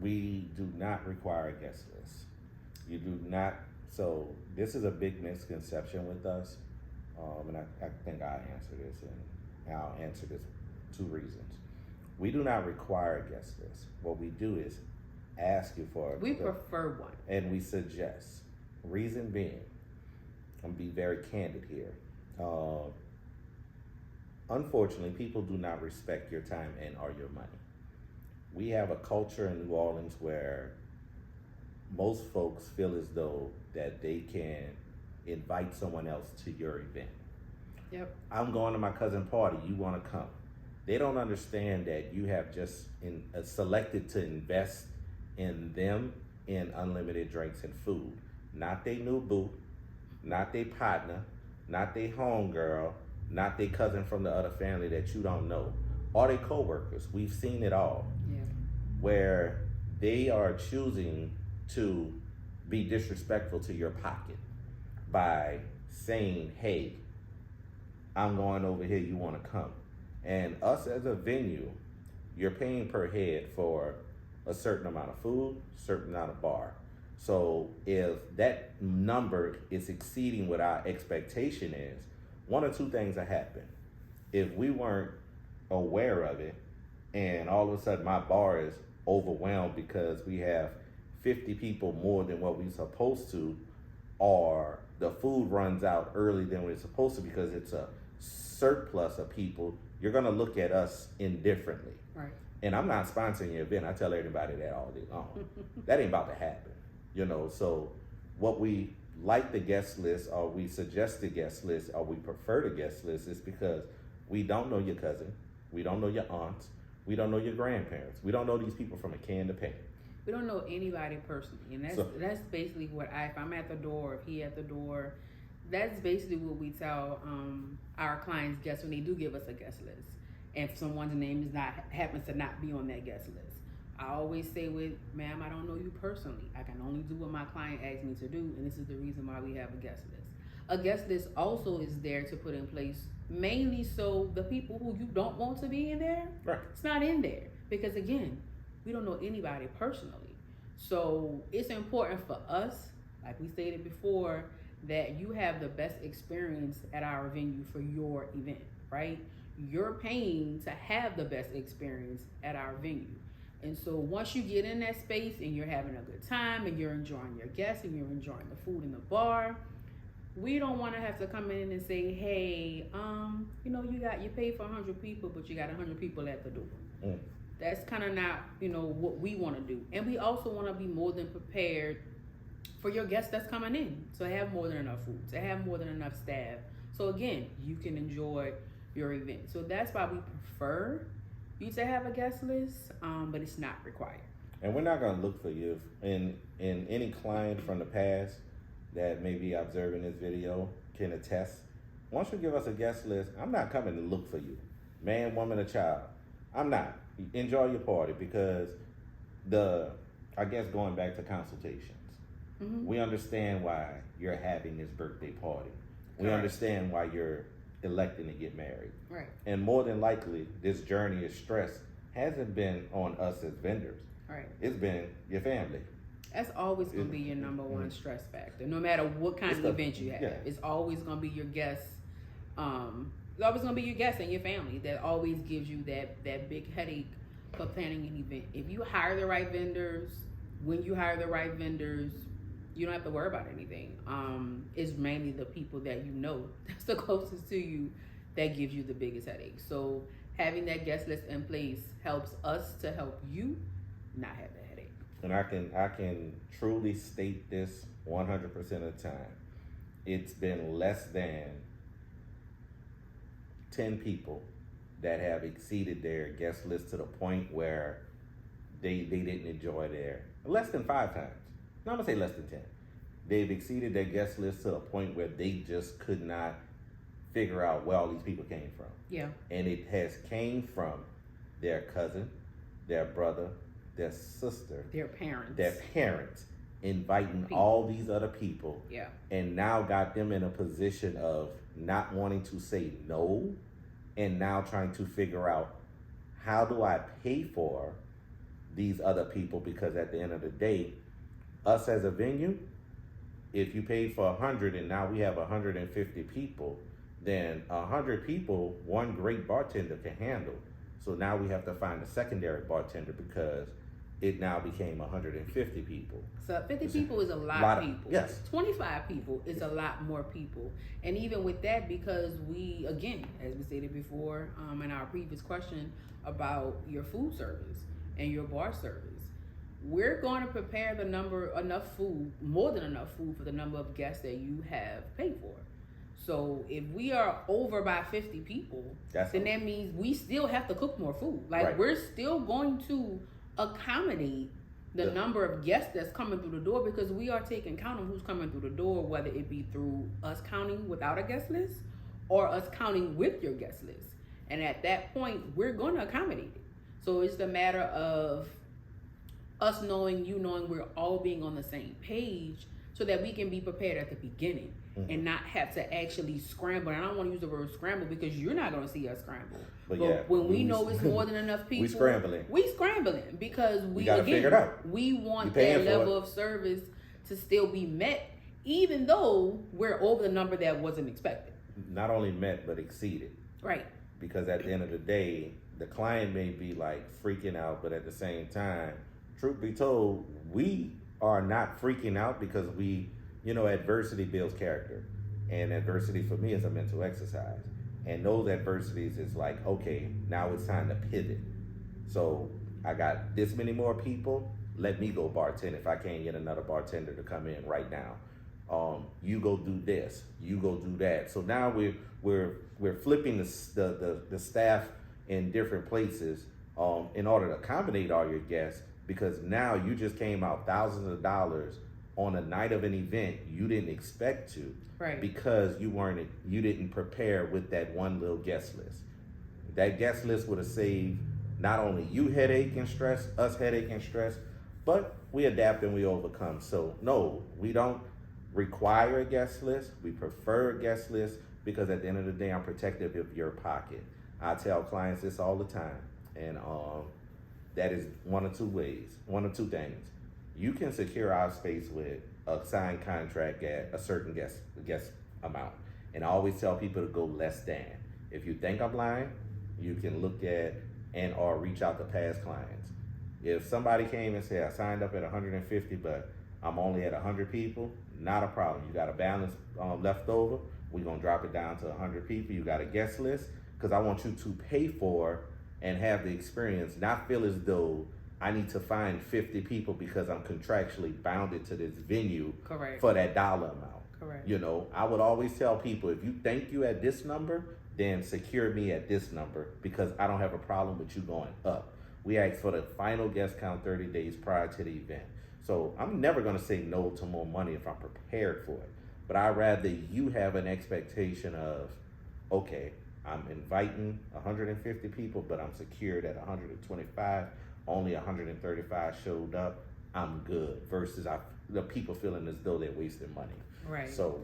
We do not require a guest list. You do not. So this is a big misconception with us, and I think I answer this, and I'll answer this 2 reasons. We do not require a guest list. What we do is ask you for. We prefer one, and we suggest. Reason being, I'm gonna be very candid here. Unfortunately, people do not respect your time and or your money. We have a culture in New Orleans where most folks feel as though that they can invite someone else to your event. Yep. I'm going to my cousin's party. You want to come? They don't understand that you have just selected to invest in them in unlimited drinks and food. Not they new boo, not they partner, not they homegirl, not they cousin from the other family that you don't know, or they co-workers. We've seen it all. Yeah. Where they are choosing to be disrespectful to your pocket by saying, hey, I'm going over here, you want to come. And us as a venue, you're paying per head for a certain amount of food, certain amount of bar. So if that number is exceeding what our expectation is, one or two things will happen. If we weren't aware of it, and all of a sudden my bar is overwhelmed because we have 50 people more than what we're supposed to, or the food runs out early than we're supposed to because it's a surplus of people, you're gonna look at us indifferently. Right. And I'm not sponsoring your event. I tell everybody that all day long. That ain't about to happen. So what we like the guest list, or we suggest the guest list, or we prefer the guest list is because we don't know your cousin, we don't know your aunts, we don't know your grandparents, we don't know these people from a can to paint. We don't know anybody personally, and that's basically what if I'm at the door, if he at the door, that's basically what we tell our clients guests when they do give us a guest list. And if someone's name happens to not be on that guest list, I always say ma'am, I don't know you personally. I can only do what my client asks me to do, and this is the reason why we have a guest list. A guest list also is there to put in place mainly so the people who you don't want to be in there, right, it's not in there. Because again, we don't know anybody personally. So it's important for us, like we stated before, that you have the best experience at our venue for your event, right? You're paying to have the best experience at our venue. And so once you get in that space and you're having a good time and you're enjoying your guests and you're enjoying the food in the bar, we don't want to have to come in and say, hey, you paid for 100 people, but you got 100 people at the door. Mm. That's kind of not, what we want to do. And we also want to be more than prepared for your guests that's coming in. So have more than enough food, to have more than enough staff. So again, you can enjoy your event. So that's why we prefer you to have a guest list, but it's not required. And we're not going to look for you. In any client from the past that may be observing this video can attest. Once you give us a guest list, I'm not coming to look for you. Man, woman, or child. I'm not. Enjoy your party because going back to consultations, we understand why you're having this birthday party. We understand why you're electing to get married. Right. And more than likely, this journey of stress hasn't been on us as vendors. Right. It's been your family. That's always going to be your number one stress factor. No matter what kind of event you have, it's always going to be your guests. It's always going to be your guests and your family that always gives you that big headache for planning an event. If you hire the right vendors, when you hire the right vendors, you don't have to worry about anything. It's mainly the people that that's the closest to you that gives you the biggest headache. So having that guest list in place helps us to help you not have that headache. And I can truly state this 100% of the time. It's been less than 10 people that have exceeded their guest list to the point where they didn't enjoy less than 5 times. No, I'm gonna say less than 10. They've exceeded their guest list to the point where they just could not figure out where all these people came from. Yeah. And it has came from their cousin, their brother, their sister, their parents inviting all these other people. Yeah. And now got them in a position of not wanting to say no, and now trying to figure out, how do I pay for these other people, because at the end of the day, us as a venue, if you paid for 100 and now we have 150 people, then 100 people, one great bartender can handle. So now we have to find a secondary bartender because it now became 150 people. So 50 people is a lot of people. Yes. 25 people is a lot more people. And even with that, because we, again, as we stated before in our previous question about your food service and your bar service, we're going to prepare more than enough food for the number of guests that you have paid for. So if we are over by 50 people, then that means we still have to cook more food. Like we're still going to accommodate the number of guests that's coming through the door, because we are taking count of who's coming through the door, whether it be through us counting without a guest list or us counting with your guest list. And at that point, we're going to accommodate it. So it's the matter of us knowing, you knowing, we're all being on the same page so that we can be prepared at the beginning and not have to actually scramble. And I don't want to use the word scramble because you're not going to see us scramble. But yeah, when we know it's more than enough people, we scrambling because we gotta figure it out. We want that level of service to still be met, even though we're over the number that wasn't expected. Not only met, but exceeded. Right. Because at the end of the day, the client may be like freaking out, but at the same time, truth be told, we are not freaking out because adversity builds character. And adversity for me is a mental exercise. And those adversities is like, okay, now it's time to pivot. So I got this many more people, let me go bartend if I can't get another bartender to come in right now. You go do this, you go do that. So now we're flipping the staff in different places in order to accommodate all your guests, because now you just came out thousands of dollars on a night of an event you didn't expect to, right? Because you didn't prepare with that one little guest list. That guest list would have saved not only you headache and stress, us headache and stress, but we adapt and we overcome. So no, we don't require a guest list. We prefer a guest list because at the end of the day, I'm protective of your pocket. I tell clients this all the time, and that is one of two things. You can secure our space with a signed contract at a certain guest amount. And I always tell people to go less than. If you think I'm lying, you can look at or reach out to past clients. If somebody came and said, I signed up at 150, but I'm only at 100 people, not a problem. You got a balance left over. We're going to drop it down to 100 people. You got a guest list, because I want you to pay for and have the experience, not feel as though I need to find 50 people because I'm contractually bounded to this venue. Correct. For that dollar amount. Correct. I would always tell people, if you think you at this number, then secure me at this number, because I don't have a problem with you going up. We ask for the final guest count 30 days prior to the event. So I'm never going to say no to more money if I'm prepared for it. But I'd rather you have an expectation of, okay, I'm inviting 150 people, but I'm secured at 125. Only 135 showed up. I'm good. Versus the people feeling as though they're wasting money. Right. So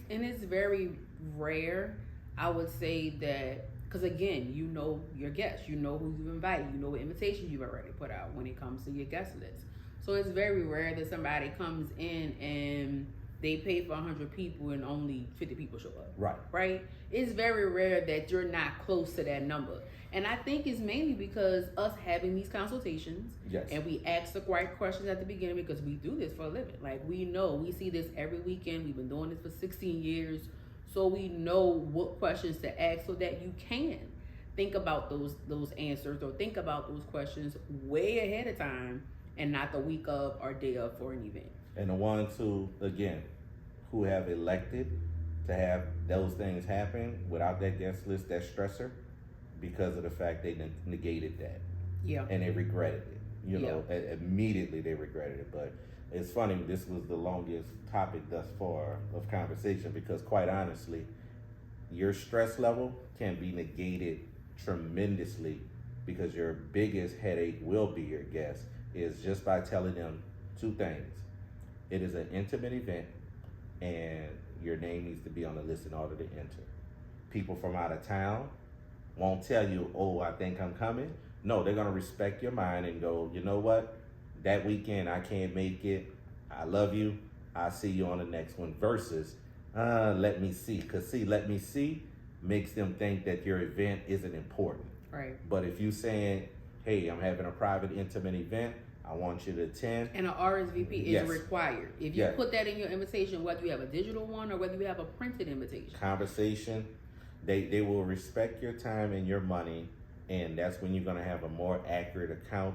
it's very rare, I would say, that, because again, you know your guests, you know who you've invited, you know what invitations you've already put out when it comes to your guest list. So it's very rare that somebody comes in and they pay for 100 people and only 50 people show up. Right. Right? It's very rare that you're not close to that number. And I think it's mainly because us having these consultations, yes, and we ask the right questions at the beginning, because we do this for a living. Like, we see this every weekend. We've been doing this for 16 years. So we know what questions to ask so that you can think about those answers, or think about those questions way ahead of time and not the week of or day of for an event. And the ones who have elected to have those things happen without that guest list, that stressor, because of the fact they negated that. Yeah. And they regretted it. Immediately they regretted it. But it's funny, this was the longest topic thus far of conversation, because quite honestly, your stress level can be negated tremendously, because your biggest headache will be your guests, is just by telling them two things. It is an intimate event, and your name needs to be on the list in order to enter. People from out of town won't tell you, oh, I think I'm coming. No, they're gonna respect your mind and go, you know what? That weekend I can't make it. I love you. I'll see you on the next one. Versus, let me see. Cause see, let me see makes them think that your event isn't important. Right. But if you saying, hey, I'm having a private, intimate event, I want you to attend. And an RSVP is Yes. required. If you Yes. put that in your invitation, whether you have a digital one or whether you have a printed invitation. Conversation, they will respect your time and your money, and that's when you're gonna have a more accurate account